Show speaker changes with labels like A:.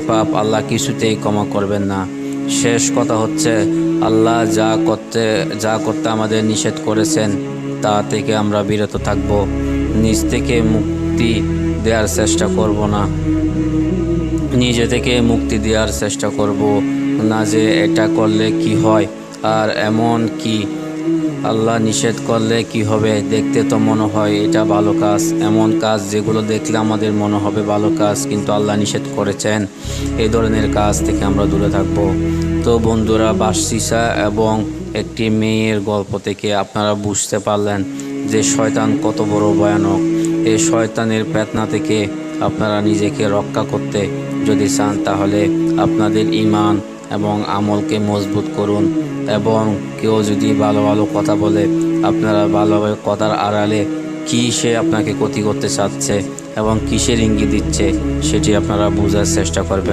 A: পাপ আল্লাহ কিছুতেই ক্ষমা করবেন না। শেষ কথা হচ্ছে, আল্লাহ যা করতে আমাদের নিষেধ করেছেন তা থেকে আমরা বিরত থাকব। নিজ থেকে মুক্তি দেওয়ার চেষ্টা করব না, নিজে থেকে মুক্তি দেওয়ার চেষ্টা করব না যে এটা করলে কি হয়, আর এমন কি আল্লাহ নিষেধ করলে কি হবে, দেখতে তো মনে হয় এটা ভালো কাজ, এমন কাজ যেগুলো দেখলে আমাদের মনে হবে ভালো কাজ কিন্তু আল্লাহ নিষেধ করেছেন, এই ধরনের কাজ থেকে আমরা দূরে থাকব। তো বন্ধুরা, বাসসিসা এবং একটি মেয়ের গল্প থেকে আপনারা বুঝতে পারলেন যে শয়তান কত বড় ভয়ানক। এই শয়তানের ফিতনা থেকে আপনারা নিজেকে রক্ষা করতে যদি চান তাহলে আপনাদের ঈমান এবং আমলকে মজবুত করুন, এবং কেউ যদি ভালো ভালো কথা বলে আপনারা ভালোভাবে কথার আড়ালে কি সে আপনাকে ক্ষতি করতে চাচ্ছে এবং কিসের ইঙ্গিত দিচ্ছে সেটি আপনারা বোঝার চেষ্টা করবেন।